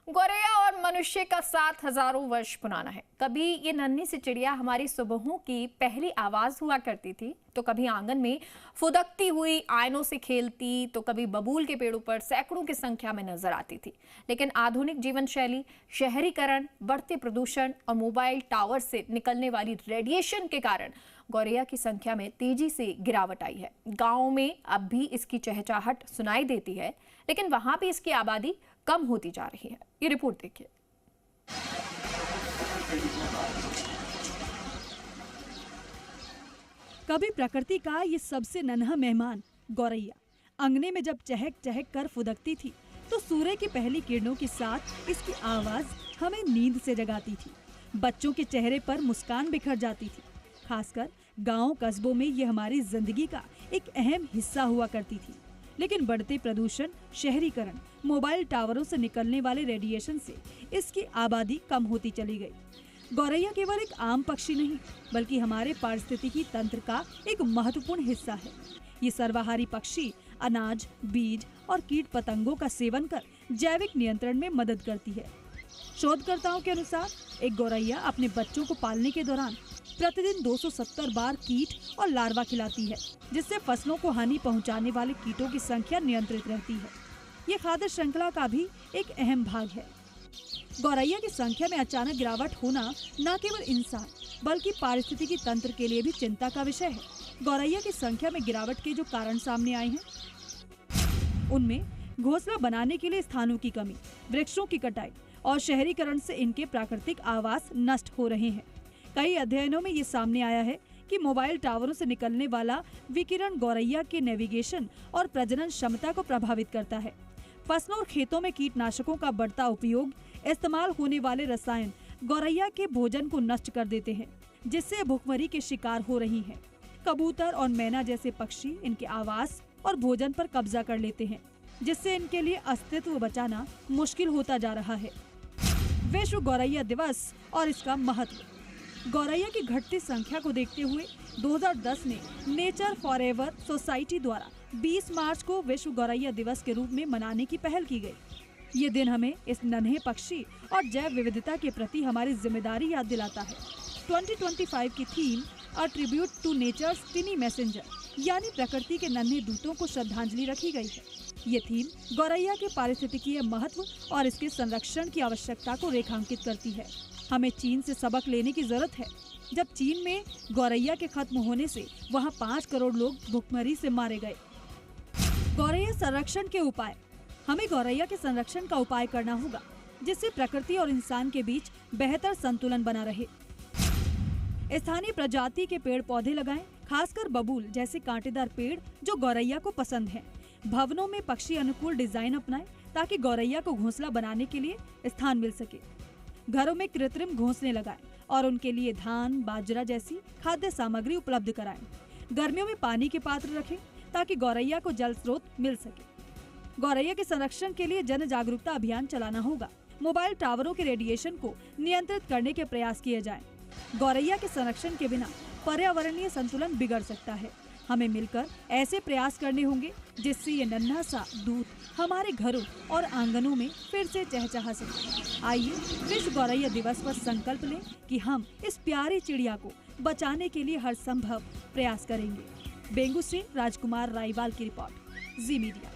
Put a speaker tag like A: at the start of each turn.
A: गौरैया और मनुष्य का साथ हजारों वर्ष पुराना है। कभी ये नन्ही सी चिड़िया हमारी सुबहों की पहली आवाज हुआ करती थी, तो कभी आंगन में फुदकती हुई आयनों से खेलती, तो कभी बबूल के पेड़ों पर सैकड़ों की संख्या में नजर आती थी। लेकिन आधुनिक जीवन शैली, शहरीकरण, बढ़ते प्रदूषण और मोबाइल टावर से निकलने वाली रेडिएशन के कारण गौरैया की संख्या में तेजी से गिरावट आई है। गाँव में अब भी इसकी चहचहाहट सुनाई देती है, लेकिन वहां भी इसकी आबादी कम होती जा रही है। ये रिपोर्ट देखिए।
B: कभी प्रकृति का ये सबसे नन्हा मेहमान गौरैया अंगने में जब चहक चहक कर फुदकती थी, तो सूर्य की पहली किरणों के साथ इसकी आवाज हमें नींद से जगाती थी। बच्चों के चेहरे पर मुस्कान बिखर जाती थी। खासकर गांव कस्बों में ये हमारी जिंदगी का एक अहम हिस्सा हुआ करती थी। लेकिन बढ़ते प्रदूषण, शहरीकरण, मोबाइल टावरों से निकलने वाले रेडिएशन से इसकी आबादी कम होती चली गई। गौरैया केवल एक आम पक्षी नहीं, बल्कि हमारे पारिस्थितिकी तंत्र का एक महत्वपूर्ण हिस्सा है। ये सर्वाहारी पक्षी अनाज, बीज और कीट पतंगों का सेवन कर जैविक नियंत्रण में मदद करती है। शोधकर्ताओं के अनुसार एक गौरैया अपने बच्चों को पालने के दौरान प्रतिदिन 270 बार कीट और लार्वा खिलाती है, जिससे फसलों को हानि पहुंचाने वाले कीटों की संख्या नियंत्रित रहती है। ये खाद्य श्रृंखला का भी एक अहम भाग है। गौरैया की संख्या में अचानक गिरावट होना न केवल इंसान बल्कि पारिस्थितिकी तंत्र के लिए भी चिंता का विषय है। गौरैया की संख्या में गिरावट के जो कारण सामने आए हैं, उनमें घोंसला बनाने के लिए स्थानों की कमी, वृक्षों की कटाई और शहरीकरण से इनके प्राकृतिक आवास नष्ट हो रहे हैं। कई अध्ययनों में ये सामने आया है कि मोबाइल टावरों से निकलने वाला विकिरण गौरैया के नेविगेशन और प्रजनन क्षमता को प्रभावित करता है। फसलों और खेतों में कीटनाशकों का बढ़ता उपयोग, इस्तेमाल होने वाले रसायन गौरैया के भोजन को नष्ट कर देते हैं, जिससे भुखमरी के शिकार हो रही हैं। कबूतर और मैना जैसे पक्षी इनके आवास और भोजन पर कब्जा कर लेते हैं, जिससे इनके लिए अस्तित्व बचाना मुश्किल होता जा रहा है। विश्व गौरैया दिवस और इसका महत्व। गौरैया की घटती संख्या को देखते हुए 2010 में नेचर फॉरएवर सोसाइटी द्वारा 20 मार्च को विश्व गौरैया दिवस के रूप में मनाने की पहल की गई। ये दिन हमें इस नन्हे पक्षी और जैव विविधता के प्रति हमारी जिम्मेदारी याद दिलाता है। 2025 की theme a tribute to nature's tiny messenger, यानी प्रकृति के नन्हे दूतों को श्रद्धांजलि रखी गई है। ये थीम गौरैया के पारिस्थितिकीय महत्व और इसके संरक्षण की आवश्यकता को रेखांकित करती है। हमें चीन से सबक लेने की जरूरत है। जब चीन में गौरैया के खत्म होने से वहां 5 करोड़ लोग भुखमरी से मारे गए। गौरैया संरक्षण के उपाय। हमें गौरैया के संरक्षण का उपाय करना होगा, जिससे प्रकृति और इंसान के बीच बेहतर संतुलन बना रहे। स्थानीय प्रजाति के पेड़ पौधे लगाएं, खासकर बबूल जैसे कांटेदार पेड़ जो गौरैया को पसंद हैं। भवनों में पक्षी अनुकूल डिजाइन अपनाएं, ताकि गौरैया को घोंसला बनाने के लिए स्थान मिल सके। घरों में कृत्रिम घोंसले लगाएं और उनके लिए धान, बाजरा जैसी खाद्य सामग्री उपलब्ध कराएं। गर्मियों में पानी के पात्र रखें, ताकि गौरैया को जल स्रोत मिल सके। गौरैया के संरक्षण के लिए जन जागरूकता अभियान चलाना होगा। मोबाइल टावरों के रेडिएशन को नियंत्रित करने के प्रयास किए जाएं। गौरैया के संरक्षण के बिना पर्यावरणीय संतुलन बिगड़ सकता है। हमें मिलकर ऐसे प्रयास करने होंगे जिससे ये नन्हा सा दूत हमारे घरों और आंगनों में फिर से चहचहा सके। आइए विश्व गौरैया दिवस पर संकल्प लें कि हम इस प्यारी चिड़िया को बचाने के लिए हर संभव प्रयास करेंगे। बेंगू से राजकुमार रायवाल की रिपोर्ट, जी मीडिया।